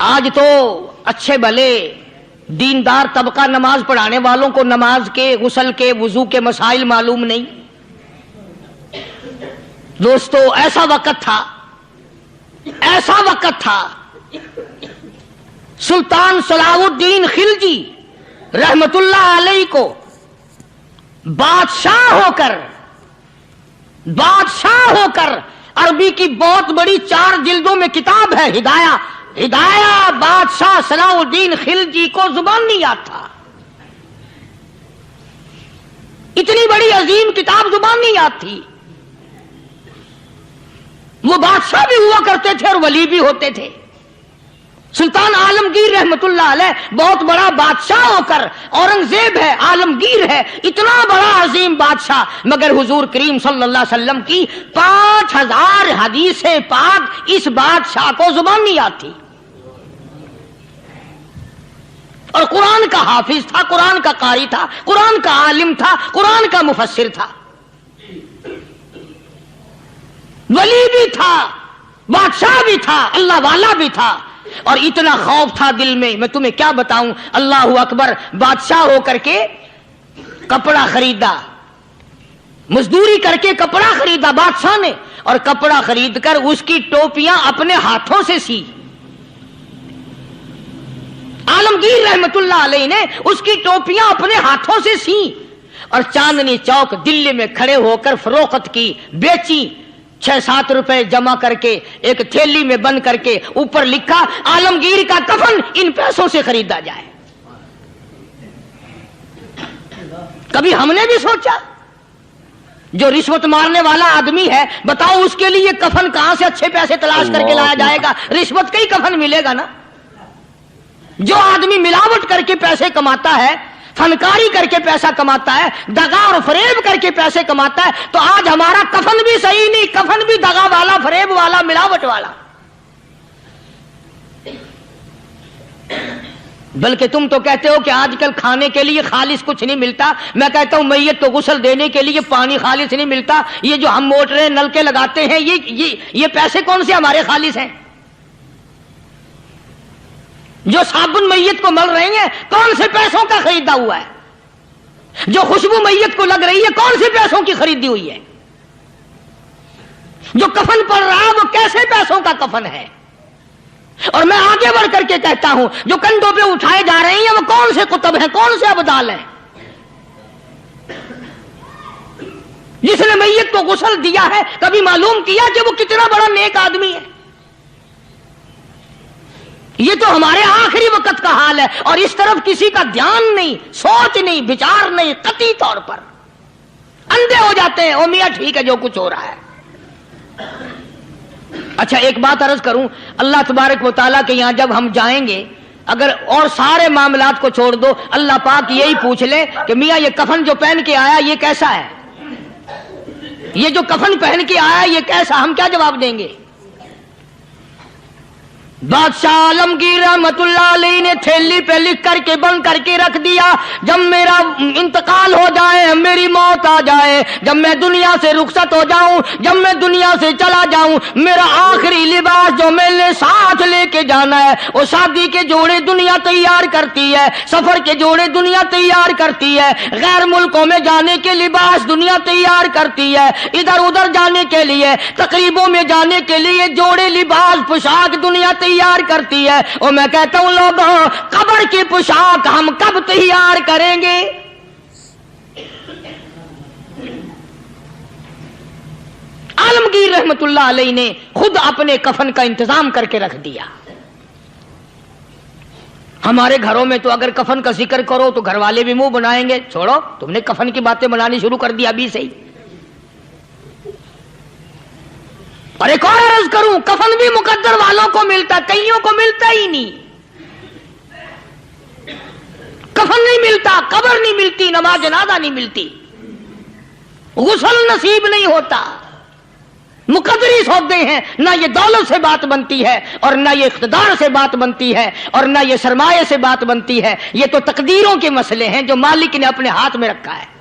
आज तो अच्छे भले दीनदार तबका नमाज पढ़ाने वालों को नमाज के, गुस्ल के, वुजू के मसाइल मालूम नहीं। दोस्तों ऐसा वक्त था सुल्तान सलाहुद्दीन खिलजी रहमतुल्लाह अलैह को बादशाह होकर अरबी की बहुत बड़ी 4 जिल्दों में किताब है हिदाया बादशाह सलाउद्दीन खिलजी को जुबान नहीं आता। इतनी बड़ी अजीम किताब जुबान नहीं आती। वो बादशाह भी हुआ करते थे और वली भी होते थे। सुल्तान आलमगीर रहमतुल्लाह अलैह बहुत बड़ा बादशाह होकर, औरंगजेब है, आलमगीर है, इतना बड़ा अजीम बादशाह, मगर हुजूर करीम सल्लल्लाहु अलैहि वसल्लम की 5000 हदीसें पाक इस बादशाह को जुबान नहीं आती। और कुरान का हाफिज था, कुरान का कारी था, कुरान का आलिम था, कुरान का मुफस्सिर था, वली भी था, बादशाह भी था, अल्लाह वाला भी था। और इतना खौफ था दिल में, मैं तुम्हें क्या बताऊं। अल्लाहु अकबर, बादशाह होकर के कपड़ा खरीदा, मजदूरी करके कपड़ा खरीदा बादशाह ने, और कपड़ा खरीद कर उसकी टोपियां अपने हाथों से सी। आलमगीर रहमतुल्लाह अलैह ने उसकी टोपियां अपने हाथों से सी और चांदनी चौक दिल्ली में खड़े होकर फरोख्त की, बेची। 6-7 रुपए जमा करके एक थैली में बंद करके ऊपर लिखा आलमगीर का कफन इन पैसों से खरीदा जाए। कभी हमने भी सोचा जो रिश्वत मारने वाला आदमी है, बताओ उसके लिए कफन कहां से अच्छे पैसे तलाश करके लाया जाएगा? रिश्वत का ही कफन मिलेगा ना। जो आदमी मिलावट करके पैसे कमाता है, फनकारी करके पैसा कमाता है, दगा और फरेब करके पैसे कमाता है, तो आज हमारा कफन भी सही नहीं, कफन भी दगा वाला, फरेब वाला, मिलावट वाला। बल्कि तुम तो कहते हो कि आजकल खाने के लिए खालिस कुछ नहीं मिलता। मैं कहता हूं मैयत को गुस्ल देने के लिए पानी खालिस नहीं मिलता। ये जो हम मोटरें नलके लगाते हैं, ये पैसे कौन से हमारे खालिस हैं? जो साबुन मैयत को मल रही है, कौन से पैसों का खरीदा हुआ है? जो खुशबू मैयत को लग रही है, कौन से पैसों की खरीदी हुई है? जो कफन पड़ रहा है, वो कैसे पैसों का कफन है? और मैं आगे बढ़ करके कहता हूं, जो कंधों पे उठाए जा रहे हैं, वो कौन से कुतुब हैं, कौन से अबदाल हैं? जिसने मैयत को गुस्ल दिया है, कभी मालूम किया कि वो कितना बड़ा नेक आदमी है? ये तो हमारे आखिरी वक्त का हाल है, और इस तरफ किसी का ध्यान नहीं, सोच नहीं, विचार नहीं, कतई तौर पर अंधे हो जाते हैं। ओ मियां ठीक है जो कुछ हो रहा है। अच्छा, एक बात अर्ज करूं, अल्लाह तबारक व तआला के यहां जब हम जाएंगे, अगर और सारे मामलात को छोड़ दो, अल्लाह पाक यही पूछ ले कि मियां ये कफन जो पहन के आया ये कैसा है? ये जो कफन पहन के आया ये कैसा? हम क्या जवाब देंगे? बादशाह आलमगीर रहमतुल्लाह अलैह ने थैली पे लिख करके बंद करके रख दिया, जब मेरा इंतकाल हो जाए, मेरी मौत आ जाए, जब मैं दुनिया से रुखसत हो जाऊं, जब मैं दुनिया से चला जाऊं, मेरा आखिरी लिबास जो मैंने साथ लेके जाना है, वो शादी के जोड़े दुनिया तैयार करती है, सफर के जोड़े दुनिया तैयार करती है, गैर मुल्कों में जाने के लिबास दुनिया तैयार करती है, इधर उधर जाने के लिए, तकरीबों में जाने के लिए जोड़े लिबास पोशाक दुनिया तैयार करती है। और मैं कहता हूं लोगों, कब्र की पोशाक हम कब तैयार करेंगे? आलमगीर रहमतुल्लाह अलैह ने खुद अपने कफन का इंतजाम करके रख दिया। हमारे घरों में तो अगर कफन का जिक्र करो तो घर वाले भी मुंह बनाएंगे, छोड़ो तुमने कफन की बातें बनानी शुरू कर दी अभी से ही। और एक और अर्ज करूं, कफन भी मुकद्दर वालों को मिलता, कईयों को मिलता ही नहीं। कफन नहीं मिलता, कब्र नहीं मिलती, नमाज जनाजा नहीं मिलती, गुस्ल नसीब नहीं होता। मुकद्दरी सौदे हैं, ना ये दौलत से बात बनती है, और ना ये इख्तिदार से बात बनती है, और ना ये सरमाए से बात बनती है। ये तो तकदीरों के मसले हैं जो मालिक ने अपने हाथ में रखा है।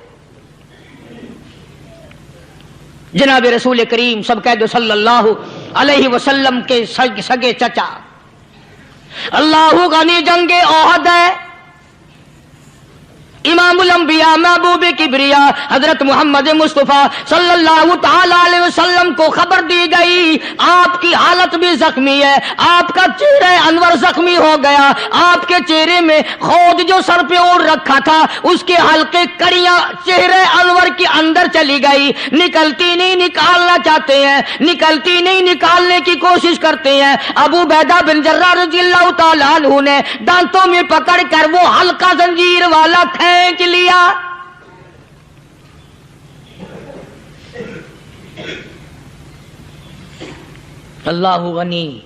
जनाब रसूल करीम सब कह दो सल्लल्लाहु अलैहि वसल्लम के सगे चचा अल्लाहु गनी जंगे ओहद है, इमामुल अंबिया महबूब किबरिया हजरत मोहम्मद मुस्तफ़ा सल्लल्लाहु ताला अलैहि वसल्लम को खबर दी गई, आपकी हालत भी जख्मी है, आपका चेहरा अनवर जख्मी हो गया, आपके चेहरे में खोद जो सर पे ओढ़ रखा था उसके हल्के कड़ियां चेहरे अनवर के अंदर चली गई, निकलती नहीं, निकालना चाहते हैं, निकलती नहीं, निकालने की कोशिश करते हैं। अबू बैदा बिन जर्राह रज़ियल्लाहु ताला अन्हु ने दांतों में पकड़ कर वो हल्का जंजीर वाला खींच लिया। अल्लाहु गनी,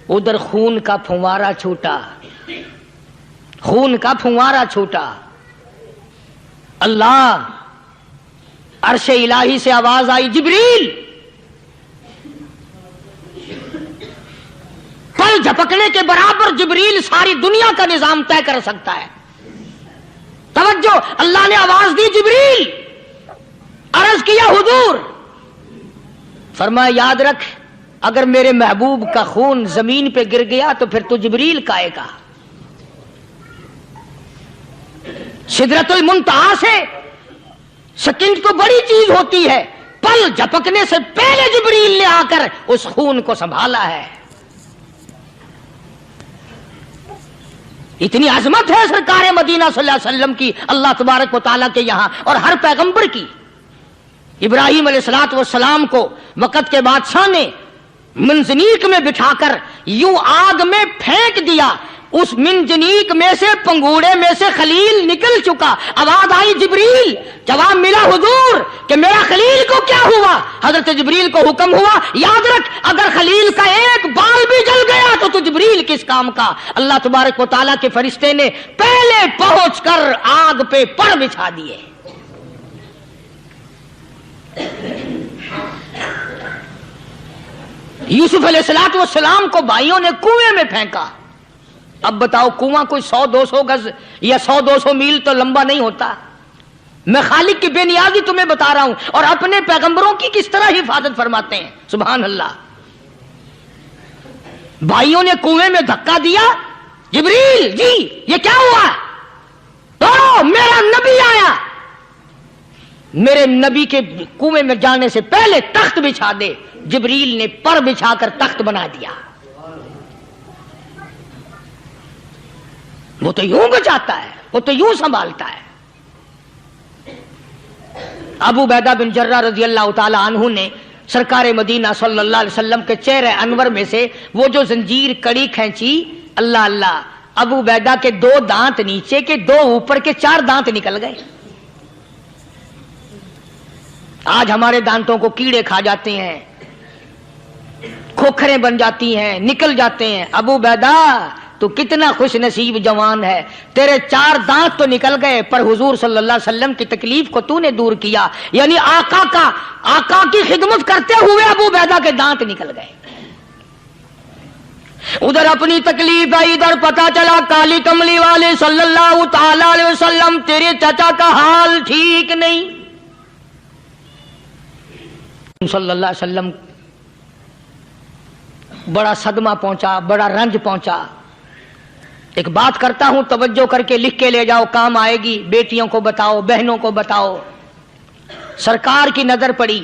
उधर खून का फुवारा छूटा, खून का फुवारा छूटा। अल्लाह, अर्शे इलाही से आवाज आई, जिब्रील। पल झपकने के बराबर जिब्रील सारी दुनिया का निजाम तय कर सकता है। तवज्जो, अल्लाह ने आवाज दी, जिब्रील। अर्ज किया, हुजूर। फरमाया, याद रख, अगर मेरे महबूब का खून जमीन पे गिर गया तो फिर तू जिब्रील का आएगा। सिदरतुल मुंतहा से सेकंड तो बड़ी चीज होती है, पल झपकने से पहले जिब्रील ने आकर उस खून को संभाला है। इतनी अजमत है सरकार मदीना सल्लल्लाहु अलैहि वसल्लम की, अल्लाह तबारक व तआला के यहां और हर पैगंबर की। इब्राहिम अलैहिस्सलातु वस्सलाम को वक़्त के बादशाह ने मंजनीक में बिठाकर यूं आग में फेंक दिया, उस मिंजनीक में से, पंगूड़े में से खलील निकल चुका। आवाज आई, जिब्रील। जवाब मिला, हुजूर, कि मेरा खलील को क्या हुआ? हजरत जिब्रील को हुक्म हुआ, याद रख, अगर खलील का एक बाल भी जल गया तो तू जिब्रील किस काम का? अल्लाह तबारक व तआला के फरिश्ते ने पहले पहुंचकर आग पे पर बिछा दिए। यूसुफ अलैहिस्सलातु वस्सलाम को भाइयों ने कुएं में फेंका। अब बताओ, कुआं कोई 100-200 गज या 100-200 मील तो लंबा नहीं होता। मैं खालिक की बेनियाजी तुम्हें बता रहा हूं, और अपने पैगंबरों की किस तरह हिफाजत फरमाते हैं। सुभान अल्लाह। भाइयों ने कुएं में धक्का दिया, जिब्रील जी ये क्या हुआ? तो मेरा नबी आया। मेरे नबी के कुएं में जाने से पहले तख्त बिछा दे। जिब्रील ने पर बिछाकर तख्त बना दिया। वो तो यूं बचाता है, वो तो यूं संभालता है। अबू बैदा बिन जर्राह रज़ियल्लाहु ताला अन्हु ने सरकार मदीना सल्लल्लाहु अलैहि वसल्लम के चेहरे अनवर में से वो जो जंजीर कड़ी खींची, अल्लाह अल्लाह, अबू बैदा के 2 दांत नीचे के, 2 ऊपर के, 4 दांत निकल गए। आज हमारे दांतों को कीड़े खा जाते हैं, खोखरें बन जाती हैं, निकल जाते हैं। अबू बैदा, तो कितना खुश नसीब जवान है, तेरे 4 दांत तो निकल गए, पर हुजूर सल्लल्लाहु अलैहि वसल्लम की तकलीफ को तूने दूर किया। यानी आका की खिदमत करते हुए अबू बैदा के दांत निकल गए। उधर अपनी तकलीफ है, इधर पता चला काली कमली वाले सल्लल्लाहु ताला अलैहि वसल्लम तेरे चाचा का हाल ठीक नहीं। सल्लल्लाहु अलैहि वसल्लम बड़ा सदमा पहुंचा, बड़ा रंज पहुंचा। एक बात करता हूं, तवज्जो करके लिख के ले जाओ, काम आएगी। बेटियों को बताओ, बहनों को बताओ। सरकार की नजर पड़ी,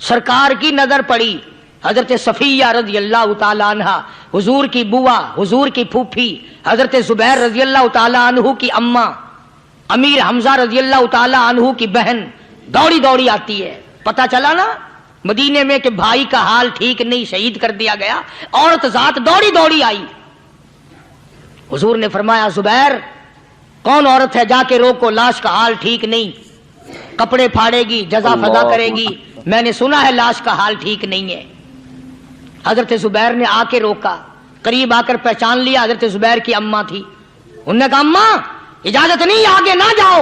सरकार की नजर पड़ी। हजरत सफिया रज़ियल्लाहु ताला अन्हा, हुजूर की बुआ, हुजूर की फूफी, हजरत जुबैर रज़ियल्लाहु ताला अन्हु की अम्मा, अमीर हमजा रज़ियल्लाहु ताला अन्हु की बहन दौड़ी दौड़ी आती है। पता चला ना मदीने में कि भाई का हाल ठीक नहीं, शहीद कर दिया गया। औरत जात दौड़ी दौड़ी आई। हुजूर ने फरमाया, जुबैर, कौन औरत है, जाके रोको, लाश का हाल ठीक नहीं, कपड़े फाड़ेगी, जजा फजा करेगी, मैंने सुना है लाश का हाल ठीक नहीं है। हजरत जुबैर ने आके रोका, करीब आकर पहचान लिया, हजरत जुबैर की अम्मा थी। उन्होंने कहा, अम्मा इजाजत नहीं, आगे ना जाओ।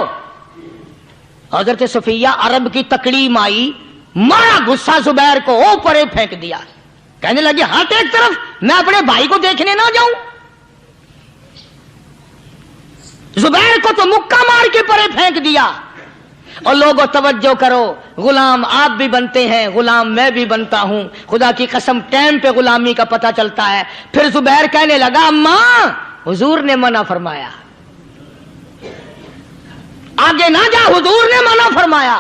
हजरत सफिया अरब की तकड़ी माई, मारा गुस्सा जुबैर को, ओ परे फेंक दिया। कहने लगी, हाथ एक तरफ, मैं अपने भाई को देखने ना जाऊं। जुबैर को तो मुक्का मार के परे फेंक दिया। और लोगों तवज्जो करो, गुलाम आप भी बनते हैं, गुलाम मैं भी बनता हूं। खुदा की कसम, टाइम पे गुलामी का पता चलता है। फिर जुबैर कहने लगा, अम्मा हुजूर ने मना फरमाया। आगे ना जा, हुजूर ने मना फरमाया।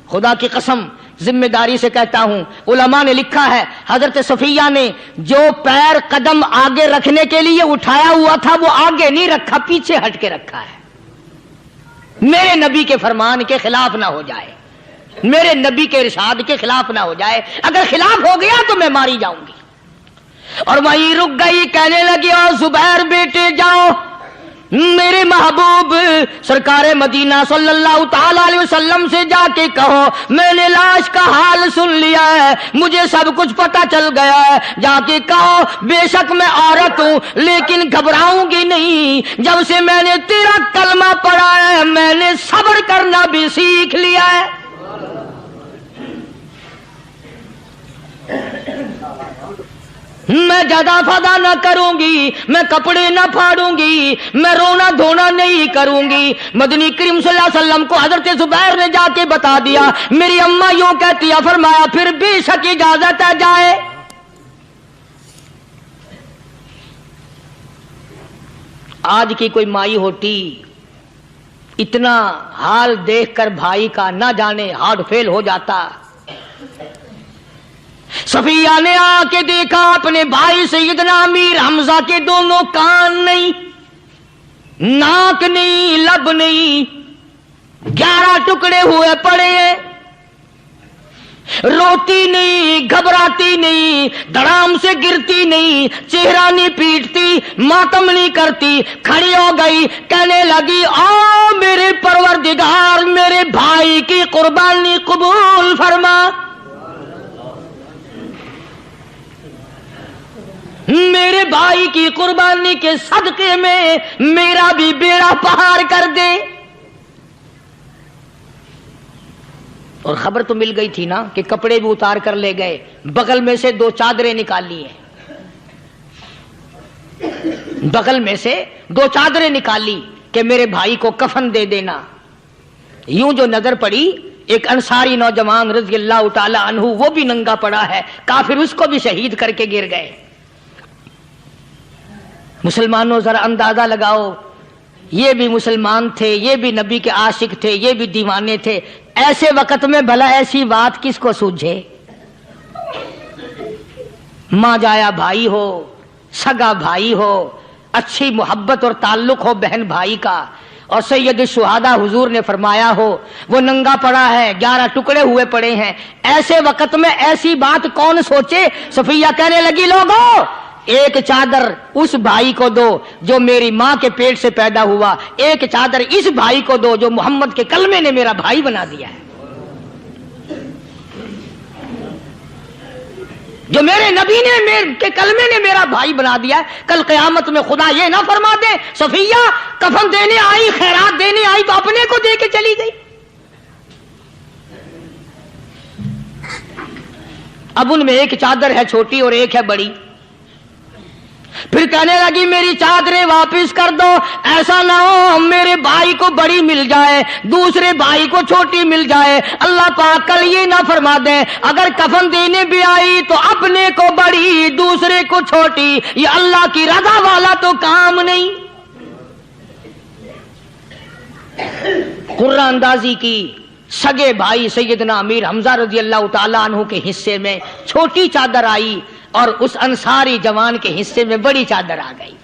खुदा की कसम जिम्मेदारी से कहता हूं, उलमा ने लिखा है हजरत सफिया ने जो पैर कदम आगे रखने के लिए उठाया हुआ था वो आगे नहीं रखा, पीछे हट के रखा है, मेरे नबी के फरमान के खिलाफ ना हो जाए, मेरे नबी के इरशाद के खिलाफ ना हो जाए। अगर खिलाफ हो गया तो मैं मारी जाऊंगी। और वहीं रुक गई, कहने लगी और जुबैर बेटे जाओ, मेरे महबूब सरकार मदीना सल्लल्लाहु ताला अलैहि वसल्लम से जाके कहो मैंने लाश का हाल सुन लिया है, मुझे सब कुछ पता चल गया है, जाके कहो बेशक मैं औरत हूं लेकिन घबराऊंगी नहीं, जब से मैंने तेरा कलमा पढ़ा है मैंने सब्र करना भी सीख लिया है। मैं ज्यादा फादा न करूंगी, मैं कपड़े न फाड़ूंगी, मैं रोना धोना नहीं करूंगी। मदनी करीम सल्लल्लाहु अलैहि वसल्लम को हजरत जुबैर ने जाके बता दिया, मेरी अम्मा यूं कहती है, फरमाया फिर बेशक इजाजत है जाए। आज की कोई माई होती इतना हाल देखकर भाई का ना जाने हार्ट फेल हो जाता। सफिया ने आके देखा अपने भाई सैयदना अमीर हमजा के दोनों कान नहीं, नाक नहीं, लब नहीं, 11 टुकड़े हुए पड़े हैं, रोती नहीं, घबराती नहीं, धड़ाम से गिरती नहीं, चेहरा नहीं पीटती, मातम नहीं करती, खड़ी हो गई, कहने लगी ओ मेरे परवरदिगार मेरे भाई की कुर्बानी कबूल फरमा, मेरे भाई की कुर्बानी के सदके में मेरा भी बेड़ा पार कर दे। और खबर तो मिल गई थी ना कि कपड़े भी उतार कर ले गए, बगल में से 2 चादरें निकाली हैं, बगल में से 2 चादरें निकाली कि मेरे भाई को कफन दे देना। यूं जो नजर पड़ी एक अंसारी नौजवान रज़ियल्लाहु ताला अन्हु, वो भी नंगा पड़ा है, काफिर उसको भी शहीद करके गिर गए। मुसलमानों जरा अंदाजा लगाओ, ये भी मुसलमान थे, ये भी नबी के आशिक थे, ये भी दीवाने थे, ऐसे वक्त में भला ऐसी बात किसको सूझे। मां जाया भाई हो, सगा भाई हो, अच्छी मोहब्बत और ताल्लुक हो बहन भाई का, और सैयद शुहादा हुजूर ने फरमाया हो वो नंगा पड़ा है, 11 टुकड़े हुए पड़े हैं, ऐसे वक्त में ऐसी बात कौन सोचे। सफिया कहने लगी लोगों एक चादर उस भाई को दो जो मेरी मां के पेट से पैदा हुआ, एक चादर इस भाई को दो जो मोहम्मद के कलमे ने मेरा भाई बना दिया है, जो मेरे नबी ने मेरे के कलमे ने मेरा भाई बना दिया है। कल क़यामत में खुदा ये ना फरमा दे सफिया कफन देने आई, खैरात देने आई तो अपने को दे के चली गई। अब उनमें एक चादर है छोटी और एक है बड़ी। फिर कहने लगी मेरी चादरें वापस कर दो, ऐसा ना हो मेरे भाई को बड़ी मिल जाए दूसरे भाई को छोटी मिल जाए, अल्लाह पाक कल ये ना फरमा दे अगर कफन देने भी आई तो अपने को बड़ी दूसरे को छोटी, ये अल्लाह की रजा वाला तो काम नहीं। कुर्रा अंदाजी की सगे भाई सैयदना अमीर हमजा रज़ियल्लाहु ताला अन्हु के हिस्से में छोटी चादर आई और उस अंसारी जवान के हिस्से में बड़ी चादर आ गई।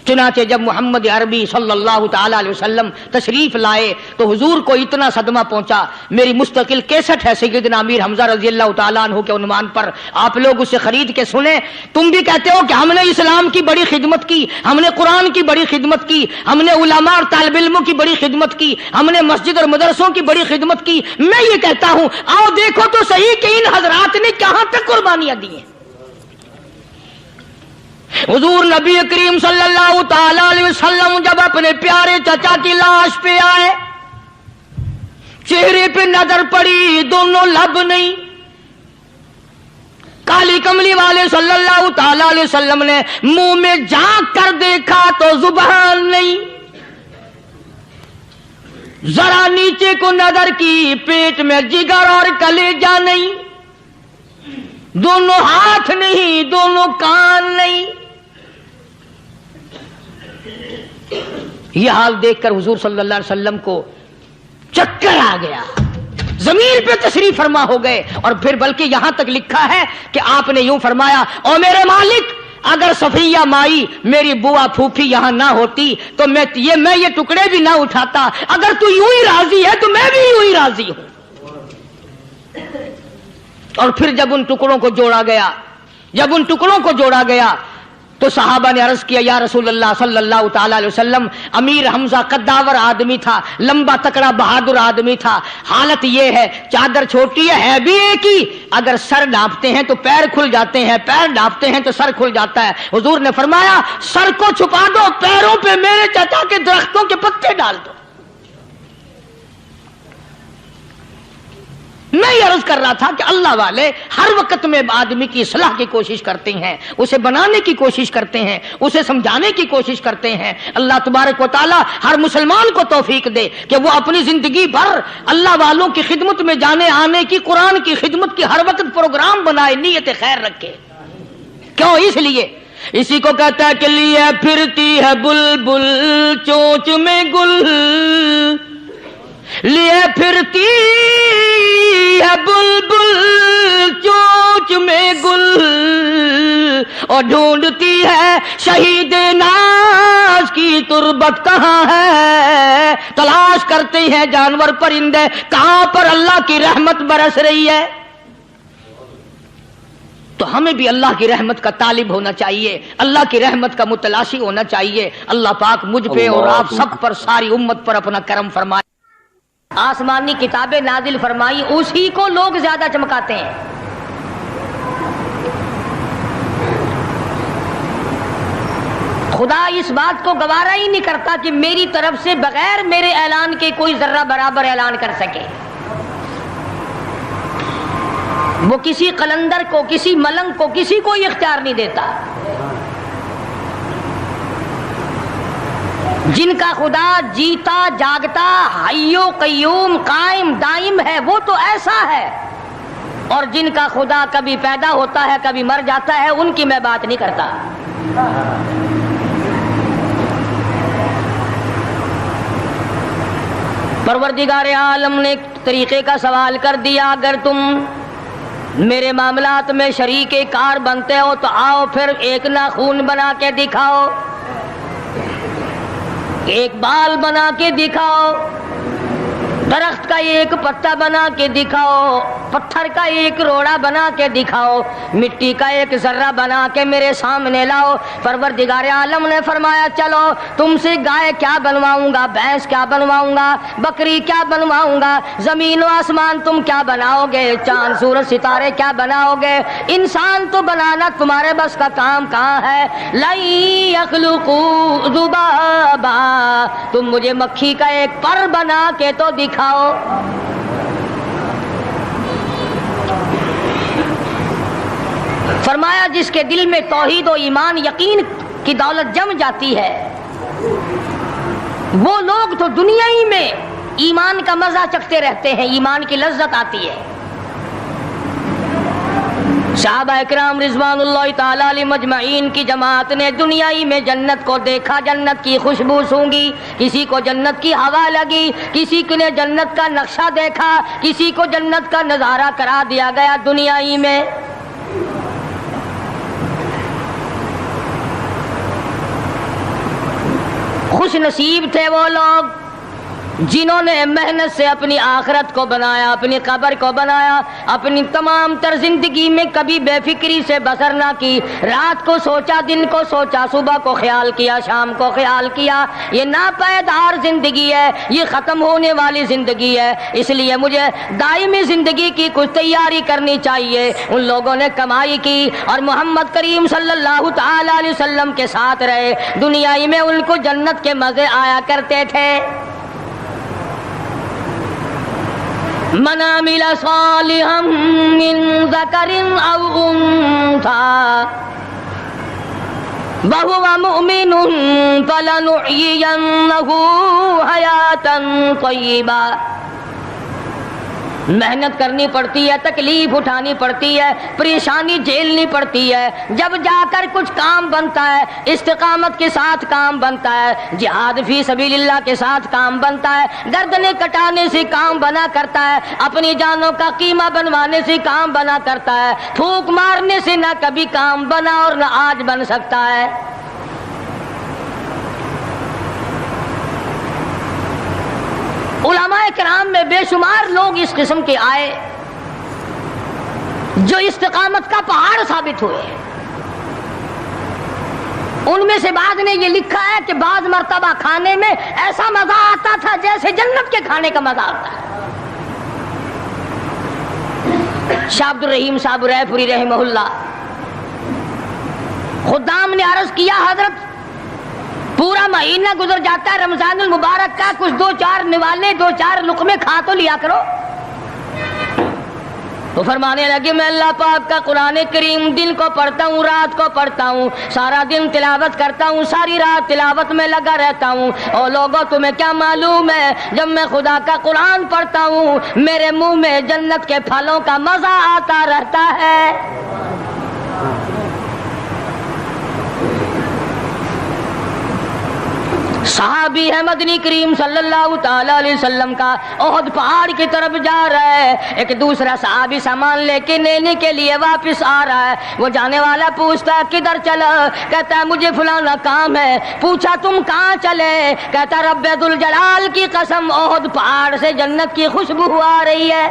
चुनाचे जब मोहम्मद अरबी सल्लल्लाहु ताला अलैहि वसल्लम तशरीफ लाए तो हुजूर को इतना सदमा पहुंचा। मेरी मुस्तकिल कैसेट है सैयदना अमीर हमजा रज़ियल्लाहु ताला अन्हु के उन्वान पर, आप लोग उसे खरीद के सुने। तुम भी कहते हो कि हमने इस्लाम की बड़ी खिदमत की, हमने कुरान की बड़ी खिदमत की, हमने उलमा और तालिब इल्मों की बड़ी खिदमत की, हमने मस्जिद और मदरसों की बड़ी खिदमत की। मैं ये कहता हूं आओ देखो तो सही कि इन हजरात ने कहां तक कुर्बानियां दी हैं। हुजूर नबी करीम सल्लल्लाहु ताला अलैहि वसल्लम जब अपने प्यारे चचा की लाश पे आए, चेहरे पे नजर पड़ी दोनों लब नहीं, काली कमली वाले सल्लल्लाहु ताला अलैहि वसल्लम ने मुंह में झांक कर देखा तो जुबान नहीं, जरा नीचे को नजर की पेट में जिगर और कलेजा नहीं, दोनों हाथ नहीं दोनों कान नहीं। یہ حال دیکھ کر حضور صلی اللہ علیہ وسلم کو چکر آ گیا، زمین پہ تشریف فرما ہو گئے، اور پھر بلکہ یہاں تک لکھا ہے کہ آپ نے یوں فرمایا، او میرے مالک، اگر صفیہ مائی میری بوا پھوپھی یہاں نہ ہوتی تو میں یہ ٹکڑے بھی نہ اٹھاتا، اگر تو یوں ہی راضی ہے تو میں بھی یوں ہی راضی ہوں۔ اور پھر جب ان ٹکڑوں کو جوڑا گیا تو صحابہ نے عرض کیا، یا رسول اللہ صلی اللہ تعالی علیہ وسلم، امیر حمزہ قداور آدمی تھا، لمبا تکڑا بہادر آدمی تھا، حالت یہ ہے چادر چھوٹی ہے بھی ایک ہی، اگر سر ڈھانپتے ہیں تو پیر کھل جاتے ہیں، پیر ڈھانپتے ہیں تو سر کھل جاتا ہے۔ حضور نے فرمایا، سر کو چھپا دو، پیروں پہ میرے چچا کے درختوں کے پتے ڈال دو۔ میں یہ عرض کر رہا تھا کہ اللہ والے ہر وقت میں آدمی کی اصلاح کی کوشش کرتے ہیں، اسے بنانے کی کوشش کرتے ہیں، اسے سمجھانے کی کوشش کرتے ہیں۔ اللہ تبارک و تعالی ہر مسلمان کو توفیق دے کہ وہ اپنی زندگی بھر اللہ والوں کی خدمت میں جانے آنے کی، قرآن کی خدمت کی ہر وقت پروگرام بنائے، نیت خیر رکھے۔ کیوں؟ اس لیے، اسی کو کہتا ہے کہ لیے پھرتی ہے بلبل چونچ میں گل، لیے پھرتی ہے بلبل چونچ میں گل، اور ڈھونڈتی ہے شہید ناز کی تربت کہاں ہے، تلاش کرتے ہیں جانور پرندے کہاں پر اللہ کی رحمت برس رہی ہے۔ تو ہمیں بھی اللہ کی رحمت کا طالب ہونا چاہیے، اللہ کی رحمت کا متلاشی ہونا چاہیے۔ اللہ پاک مجھ پہ اور آپ سب پر، ساری امت پر اپنا کرم فرمائے۔ آسمانی کتابیں نازل فرمائی، اسی کو لوگ زیادہ چمکاتے ہیں۔ خدا اس بات کو گوارا ہی نہیں کرتا کہ میری طرف سے بغیر میرے اعلان کے کوئی ذرہ برابر اعلان کر سکے۔ وہ کسی قلندر کو، کسی ملنگ کو، کسی کو اختیار نہیں دیتا۔ جن کا خدا جیتا جاگتا حی و قیوم قائم دائم ہے، وہ تو ایسا ہے، اور جن کا خدا کبھی پیدا ہوتا ہے کبھی مر جاتا ہے، ان کی میں بات نہیں کرتا۔ پروردگار عالم نے ایک طریقے کا سوال کر دیا، اگر تم میرے معاملات میں شریک کار بنتے ہو تو آؤ پھر ایک ناخون بنا کے دکھاؤ، ایک بال بنا کے دکھاؤ، درخت کا ایک پتا بنا کے دکھاؤ، پتھر کا ایک روڑا بنا کے دکھاؤ، مٹی کا ایک ذرہ بنا کے میرے سامنے لاؤ۔ پروردگار عالم نے فرمایا، چلو تم سے گائے کیا بنواؤں گا، بھینس کیا بنواؤں گا، بکری کیا بنواؤں گا، زمین و آسمان تم کیا بناؤ گے، چاند سورج ستارے کیا بناؤ گے، انسان تو بنانا تمہارے بس کا کام کہاں ہے۔ لَن يَخْلُقُوا ذُبَابًا، تم مجھے مکھی کا ایک پر بنا کے تو دکھاؤ۔ فرمایا جس کے دل میں توحید و ایمان یقین کی دولت جم جاتی ہے، وہ لوگ تو دنیا ہی میں ایمان کا مزہ چکھتے رہتے ہیں، ایمان کی لذت آتی ہے۔ صحابہ اکرام رضوان اللہ تعالی علیہ مجمعین کی جماعت نے دنیا ہی میں جنت کو دیکھا، جنت کی خوشبو سونگھی، کسی کو جنت کی ہوا لگی، کسی نے جنت کا نقشہ دیکھا، کسی کو جنت کا نظارہ کرا دیا گیا دنیا ہی میں۔ خوش نصیب تھے وہ لوگ جنہوں نے محنت سے اپنی آخرت کو بنایا، اپنی قبر کو بنایا، اپنی تمام تر زندگی میں کبھی بے فکری سے بسر نہ کی، رات کو سوچا، دن کو سوچا، صبح کو خیال کیا، شام کو خیال کیا۔ یہ ناپائیدار زندگی ہے، یہ ختم ہونے والی زندگی ہے، اس لیے مجھے دائمی زندگی کی کچھ تیاری کرنی چاہیے۔ ان لوگوں نے کمائی کی اور محمد کریم صلی اللہ تعالی علیہ وسلم کے ساتھ رہے، دنیا ہی میں ان کو جنت کے مزے آیا کرتے تھے۔ من عمل صالحا من ذکر او انثى وهو مؤمن فلنحيينه حياة طيبة محنت کرنی پڑتی ہے، تکلیف اٹھانی پڑتی ہے، پریشانی جھیلنی پڑتی ہے، جب جا کر کچھ کام بنتا ہے، استقامت کے ساتھ کام بنتا ہے، جہاد فی سبیل اللہ کے ساتھ کام بنتا ہے، گردنیں کٹانے سے کام بنا کرتا ہے، اپنی جانوں کا قیمہ بنوانے سے کام بنا کرتا ہے، پھونک مارنے سے نہ کبھی کام بنا اور نہ آج بن سکتا ہے۔ علماء کرام میں بے شمار لوگ اس قسم کے آئے جو استقامت کا پہاڑ ثابت ہوئے۔ ان میں سے بعض نے یہ لکھا ہے کہ بعض مرتبہ کھانے میں ایسا مزہ آتا تھا جیسے جنت کے کھانے کا مزہ آتا ہے۔ شاہ عبد الرحیم صاحب رائے پوری رحمہ اللہ، خدام نے عرض کیا حضرت پورا مہینہ گزر جاتا ہے رمضان المبارک کا، کچھ دو چار نوالے دو چار لقمے کھا تو لیا کرو۔ تو فرمانے لگے میں اللہ پاک کا قرآن کریم دن کو پڑھتا ہوں، رات کو پڑھتا ہوں، سارا دن تلاوت کرتا ہوں، ساری رات تلاوت میں لگا رہتا ہوں، اور لوگوں تمہیں کیا معلوم ہے جب میں خدا کا قرآن پڑھتا ہوں میرے منہ میں جنت کے پھلوں کا مزہ آتا رہتا ہے۔ صحابی ہے مدنی کریم صلی اللہ تعالی علیہ وسلم کا، احد پہاڑ کی طرف جا رہا ہے، ایک دوسرا صحابی سامان لے کے لینے کے لیے واپس آ رہا ہے، وہ جانے والا پوچھتا ہے کدھر چلا؟ کہتا ہے مجھے فلانا کام ہے۔ پوچھا تم کہاں چلے؟ کہتا رب ذوالجلال کی قسم احد پہاڑ سے جنت کی خوشبو آ رہی ہے۔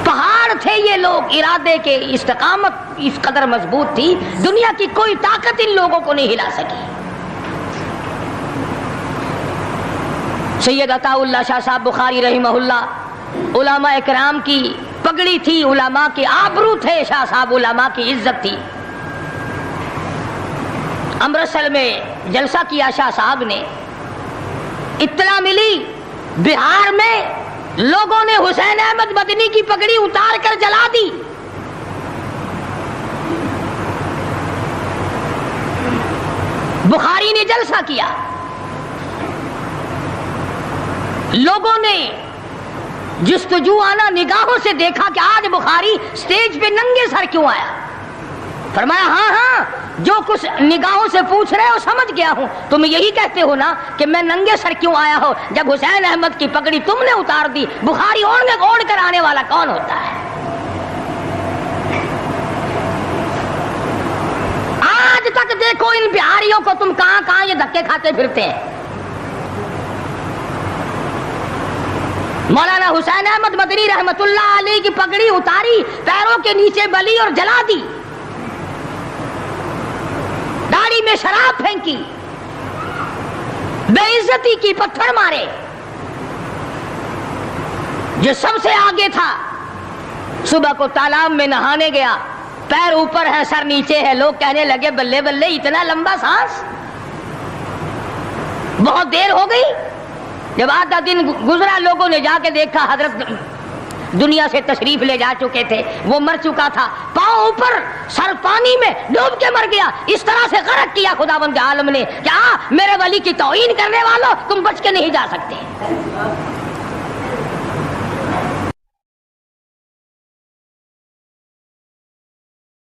پہاڑ تھے یہ لوگ، ارادے کے، استقامت اس قدر مضبوط تھی، دنیا کی کوئی طاقت ان لوگوں کو نہیں ہلا سکی۔ سید عطا اللہ شاہ صاحب بخاری رحمہ اللہ، علماء اکرام کی پگڑی تھی، علماء کے آبرو تھے شاہ صاحب، علماء کی عزت تھی۔ امرتسر میں جلسہ کیا شاہ صاحب نے، اطلاع ملی بہار میں لوگوں نے حسین احمد مدنی کی پگڑی اتار کر جلا دی۔ بخاری نے جلسہ کیا، لوگوں نے جستجو آنا نگاہوں سے دیکھا کہ آج بخاری سٹیج پہ ننگے سر کیوں آیا؟ فرمایا ہاں ہاں جو کچھ نگاہوں سے پوچھ رہے ہو سمجھ گیا ہوں، تم یہی کہتے ہو نا کہ میں ننگے سر کیوں آیا ہو؟ جب حسین احمد کی پگڑی تم نے اتار دی، بخاری اوڑھ کر آنے والا کون ہوتا ہے؟ آج تک دیکھو ان بہاریوں کو تم کہاں کہاں یہ دھکے کھاتے پھرتے ہیں۔ مولانا حسین احمد مدنی رحمت اللہ علیہ کی پگڑی اتاری، پیروں کے نیچے بلی اور جلا دی، داڑھی میں شراب پھینکی، بے عزتی کی، پتھر مارے۔ جو سب سے آگے تھا صبح کو تالاب میں نہانے گیا، پیر اوپر ہے سر نیچے ہے، لوگ کہنے لگے بلے بلے اتنا لمبا سانس، بہت دیر ہو گئی۔ جب آدھا دن گزرا لوگوں نے جا کے دیکھا حضرت دنیا سے تشریف لے جا چکے تھے، وہ مر چکا تھا، پاؤں اوپر سر پانی میں ڈوب کے مر گیا۔ اس طرح سے غرق کیا خداوند عالم نے، کیا میرے ولی کی توہین کرنے والوں تم بچ کے نہیں جا سکتے۔